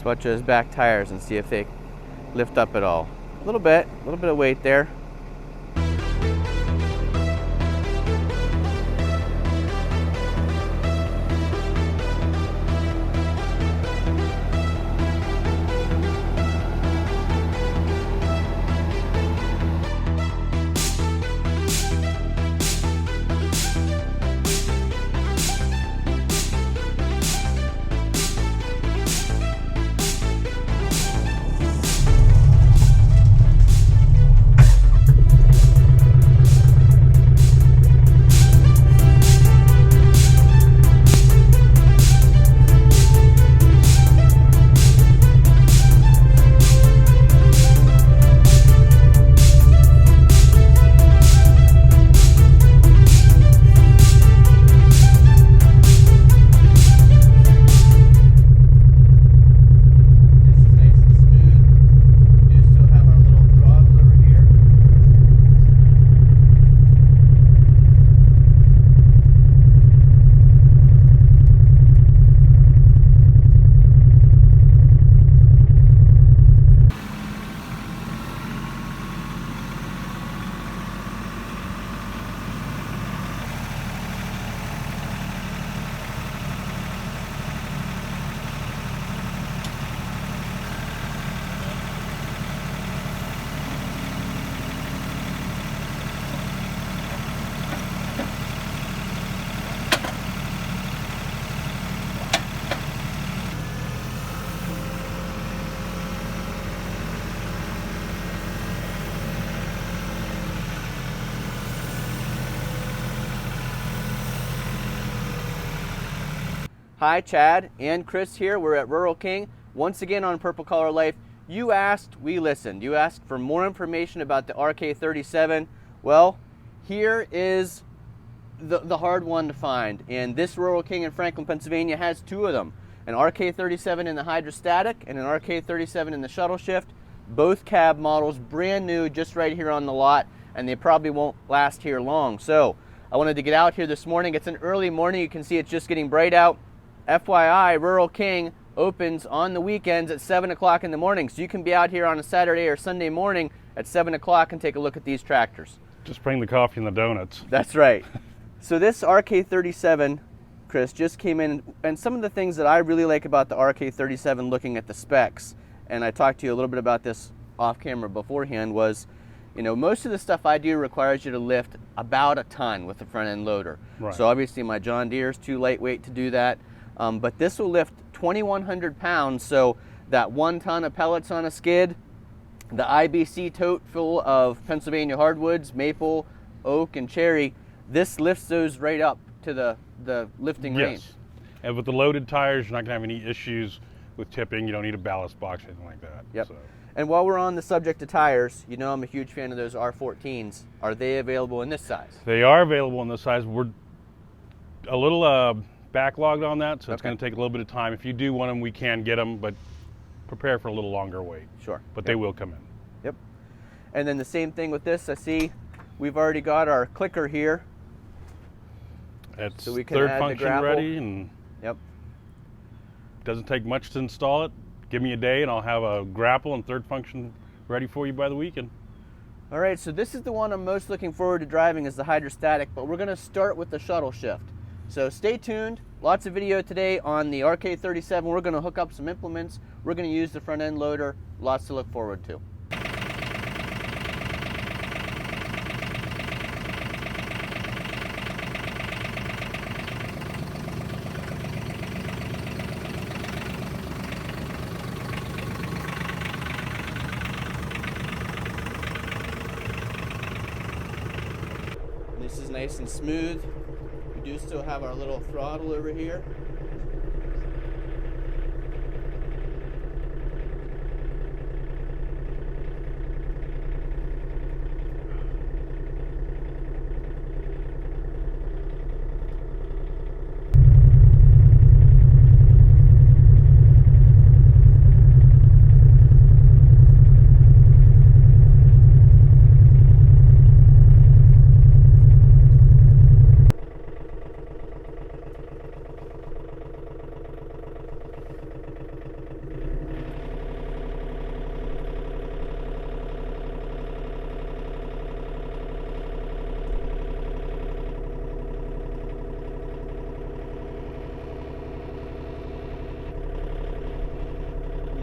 Let's watch those back tires and see if they lift up at all. A little bit of weight there. Hi, Chad and Chris here. We're at Rural King, once again on Purple Collar Life. You asked, we listened. You asked for more information about the RK37. Well, here is the hard one to find. And this Rural King in Franklin, Pennsylvania has two of them. An RK37 in the Hydrostatic and an RK37 in the Shuttle shift. Both cab models, brand new, just right here on the lot, and they probably won't last here long. So I wanted to get out here this morning. It's an early morning. You can see it's just getting bright out. FYI, Rural King opens on the weekends at 7 o'clock in the morning, so you can be out here on a Saturday or Sunday morning at 7 o'clock and take a look at these tractors. Just bring the coffee and the donuts. That's right. So this RK37, Chris, just came in, and some of the things that I really like about the RK37, looking at the specs, and I talked to you a little bit about this off camera beforehand, was, you know, most of the stuff I do requires you to lift about a ton with the front end loader. Right. So obviously my John Deere is too lightweight to do that. But this will lift 2,100 pounds, so that 1 ton of pellets on a skid, the IBC tote full of Pennsylvania hardwoods, maple, oak, and cherry, this lifts those right up to the lifting range. Yes, and with the loaded tires, you're not going to have any issues with tipping. You don't need a ballast box or anything like that. Yep. So. And while we're on the subject of tires, you know I'm a huge fan of those R14s. Are they available in this size? They are available in this size. We're a little backlogged on that, so it's going to take a little bit of time. If you do want them, we can get them, but prepare for a little longer wait. Sure. But they will come in. Yep. And then the same thing with this. I see we've already got our clicker here. It's so we can third add function the grapple. ready, and Yep. doesn't take much to install it. Give me a day and I'll have a grapple and third function ready for you by the weekend. All right, so this is the one I'm most looking forward to driving, is the Hydrostatic, but we're going to start with the Shuttle shift. So stay tuned. Lots of video today on the RK37. We're going to hook up some implements. We're going to use the front end loader. Lots to look forward to. This is nice and smooth. We do still have our little throttle over here.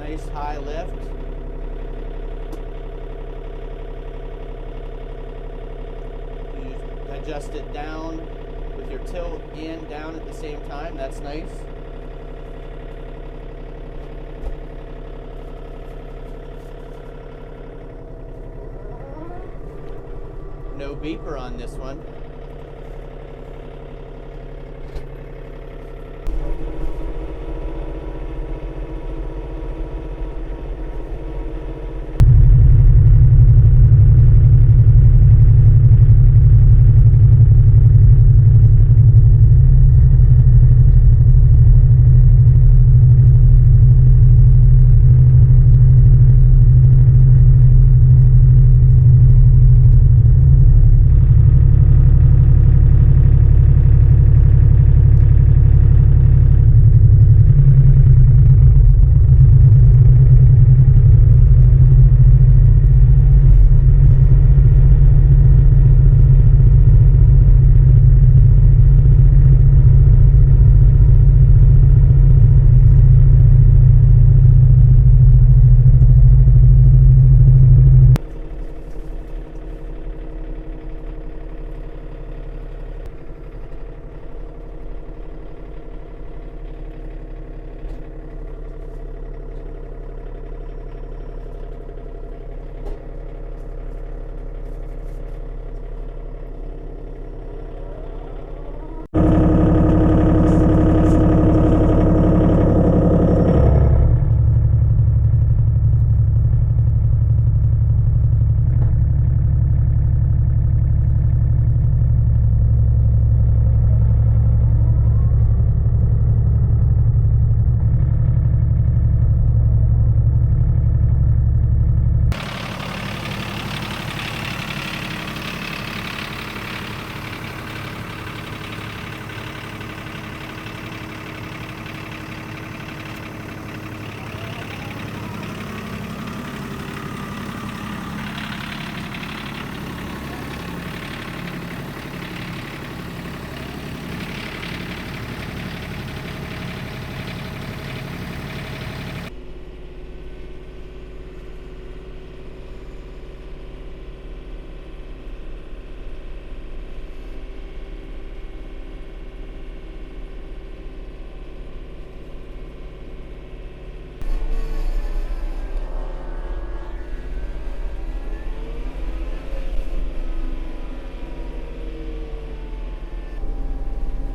Nice high lift. You adjust it down with your tilt and down at the same time. That's nice. No beeper on this one.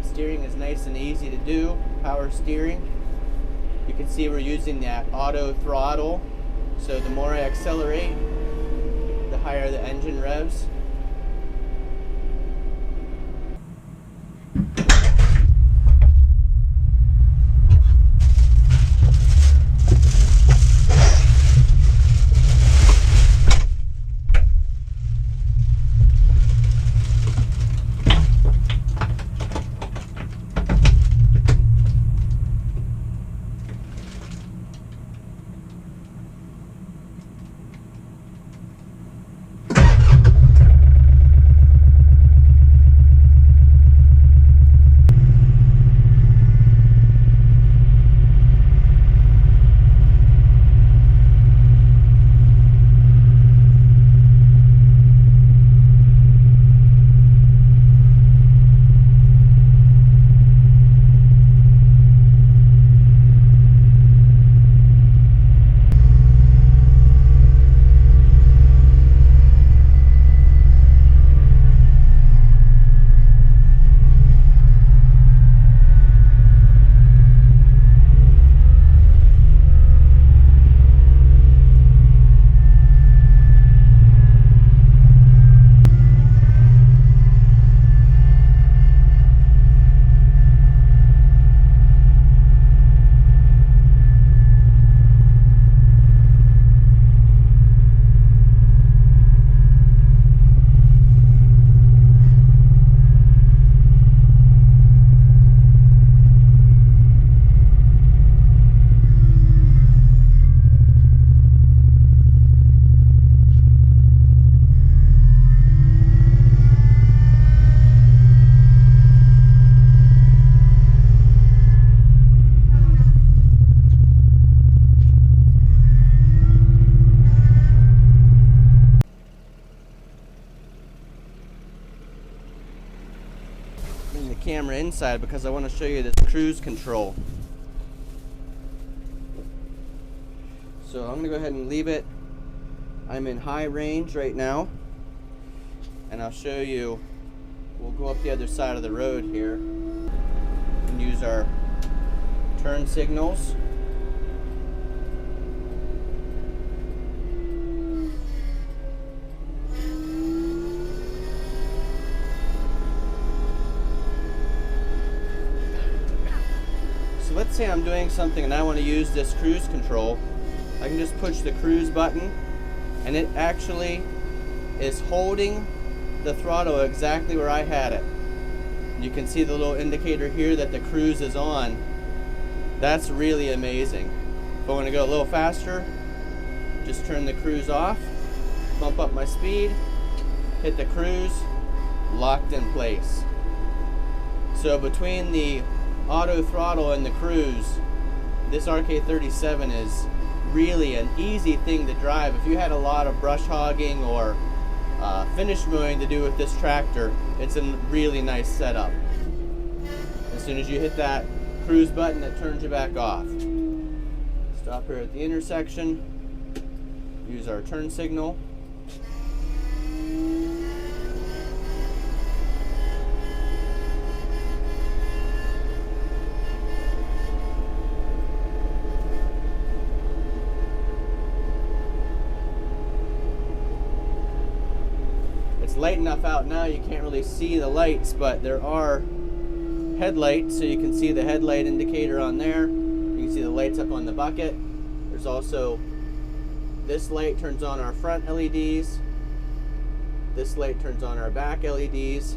Steering is nice and easy to do, power steering. You can see we're using that auto throttle, so the more I accelerate, the higher the engine revs. camera inside because I want to show you this cruise control. So I'm going to go ahead and leave it. I'm in high range right now, and I'll show you. We'll go up the other side of the road here and use our turn signals. So let's say I'm doing something and I want to use this cruise control. I can just push the cruise button and it actually is holding the throttle exactly where I had it. You can see the little indicator here that the cruise is on. That's really amazing. If I want to go a little faster, just turn the cruise off, bump up my speed, hit the cruise, locked in place. So between the auto throttle and the cruise, this RK37 is really an easy thing to drive. If you had a lot of brush hogging or finish mowing to do with this tractor, it's a really nice setup. As soon as you hit that cruise button, it turns you back off. Stop here at the intersection, use our turn signal. It's light enough out now you can't really see the lights, but there are headlights, so you can see the headlight indicator on there. You can see the lights up on the bucket. There's also, this light turns on our front LEDs. This light turns on our back LEDs.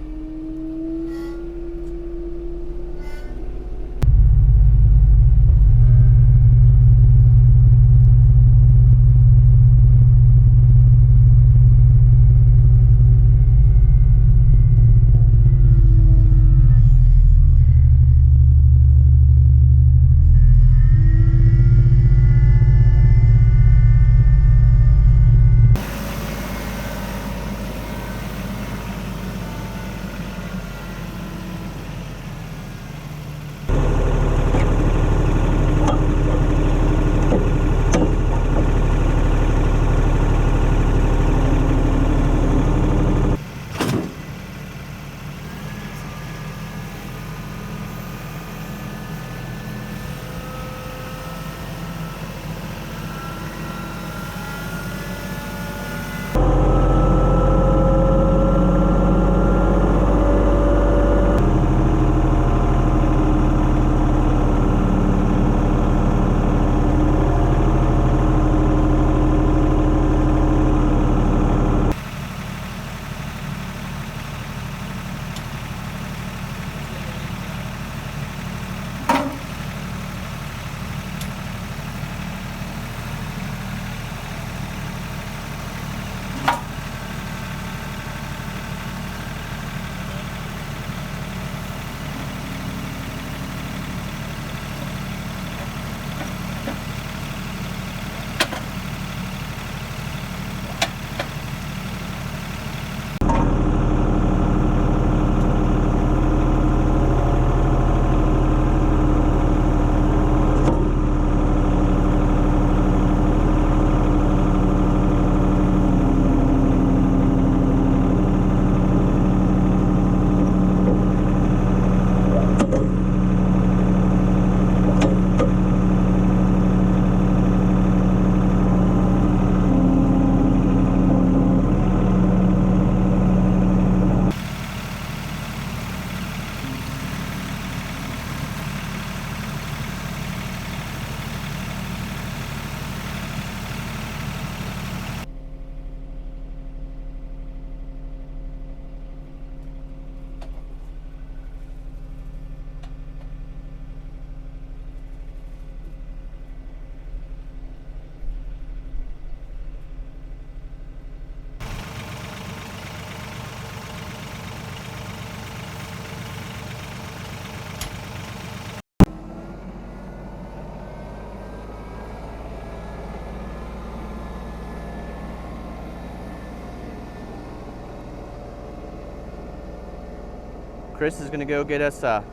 Chris is going to go get us a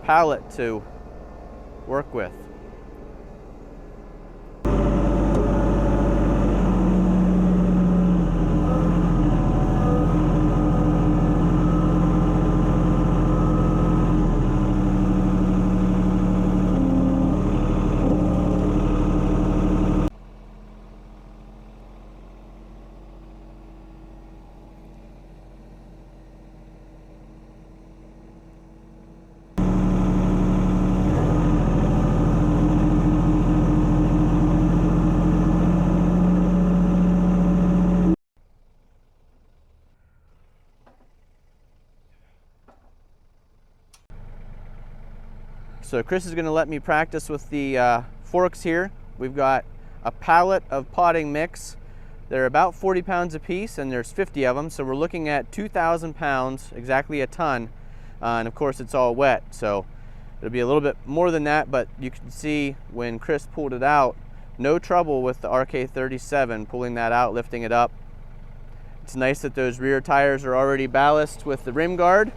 pallet to work with. So Chris is going to let me practice with the forks here. We've got a pallet of potting mix. They're about 40 pounds a piece, and there's 50 of them, so we're looking at 2,000 pounds, exactly a ton. And of course it's all wet, so it'll be a little bit more than that, but you can see when Chris pulled it out, no trouble with the RK37 pulling that out, lifting it up. It's nice that those rear tires are already ballast with the rim guard.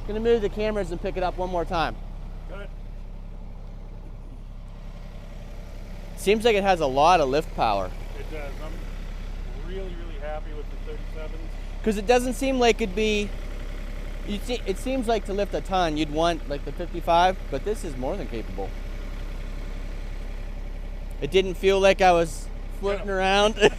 Gonna move the cameras and pick it up one more time. Good. Seems like it has a lot of lift power. It does. I'm really happy with the 37s. Because it doesn't seem like it'd be, it seems like to lift a ton, you'd want like the 55, but this is more than capable. It didn't feel like I was floating around.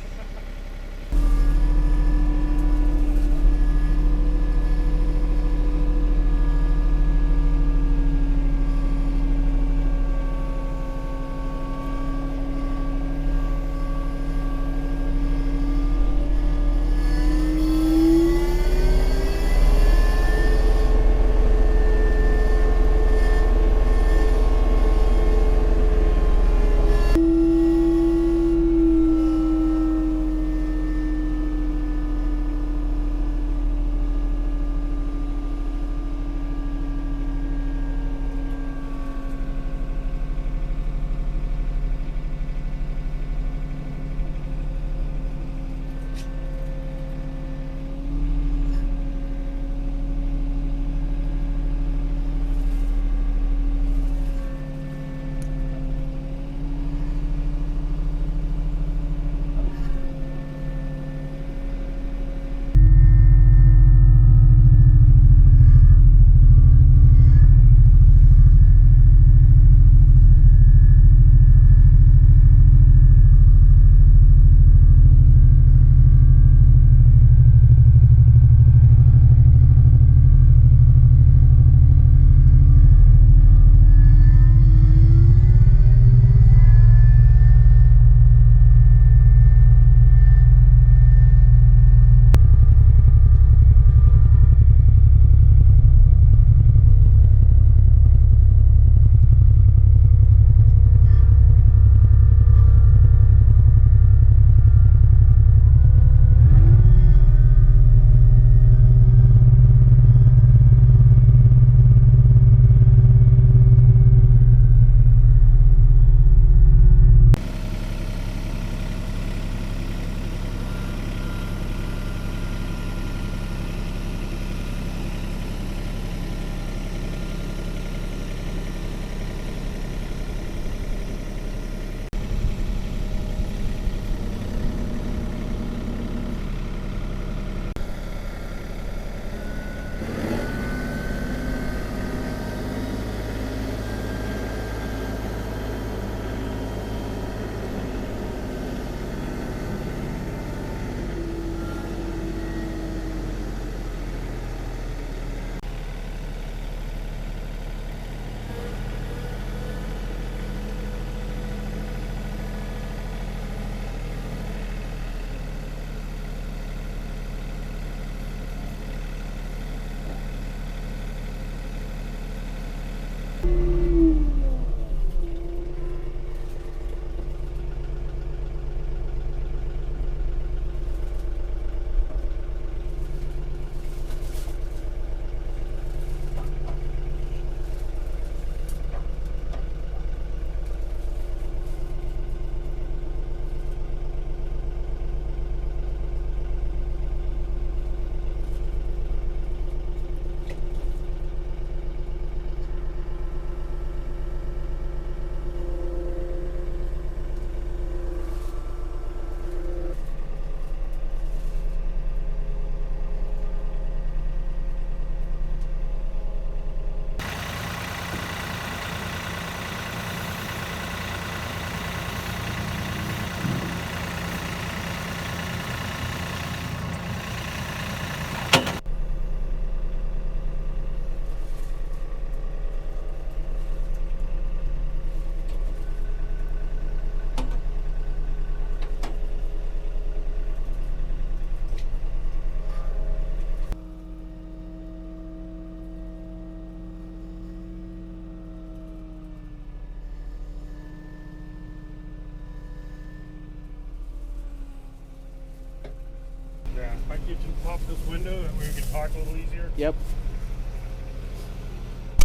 If I get you to pop this window, that way we can talk a little easier. Yep.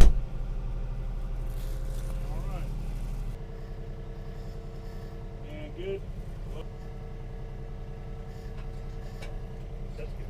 All right. And good. That's good.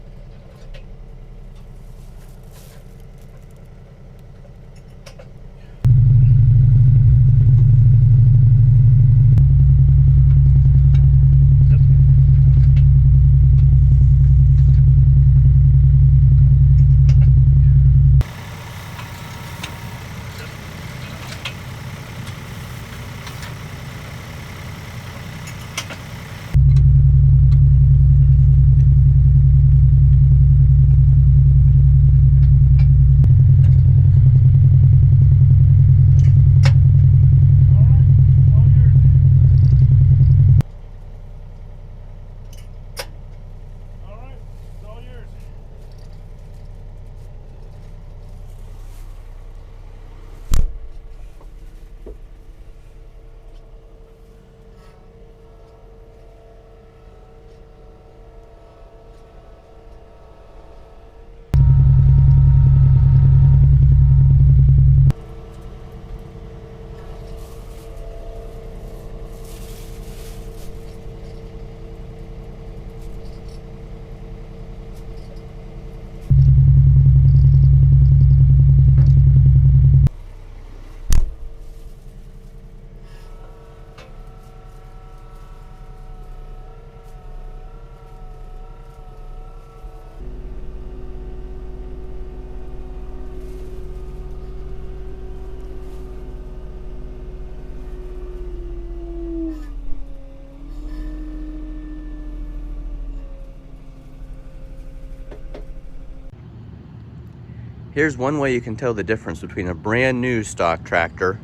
Here's one way you can tell the difference between a brand new stock tractor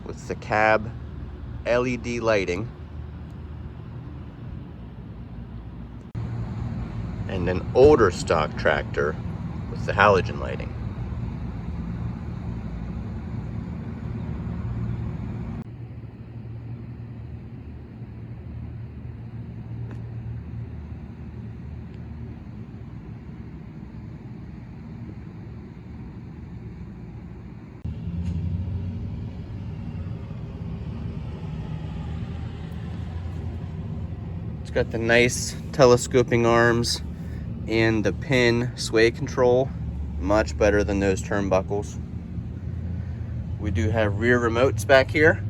with the cab LED lighting and an older stock tractor with the halogen lighting. It's got the nice telescoping arms and the pin sway control, much better than those turnbuckles. We do have rear remotes back here.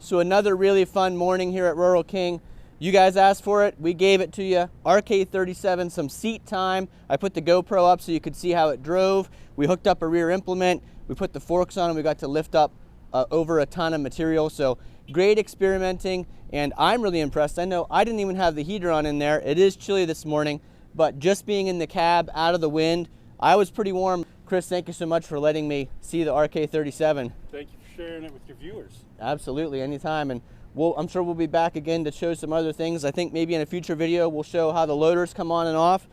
So another really fun morning here at Rural King. You guys asked for it, we gave it to you. RK37, some seat time. I put the GoPro up so you could see how it drove. We hooked up a rear implement. We put the forks on and we got to lift up over a ton of material. So great experimenting, and I'm really impressed. I know I didn't even have the heater on in there. It is chilly this morning, but just being in the cab out of the wind, I was pretty warm. Chris, thank you so much for letting me see the RK37. Thank you for sharing it with your viewers. Absolutely, anytime. And I'm sure we'll be back again to show some other things. I think maybe in a future video we'll show how the loaders come on and off.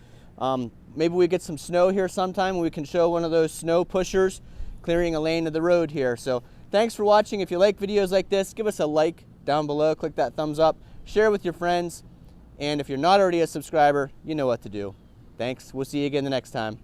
Maybe we get some snow here sometime and we can show one of those snow pushers clearing a lane of the road here. So thanks for watching. If you like videos like this, give us a like down below, click that thumbs up, share with your friends, and if you're not already a subscriber, you know what to do. Thanks, we'll see you again the next time.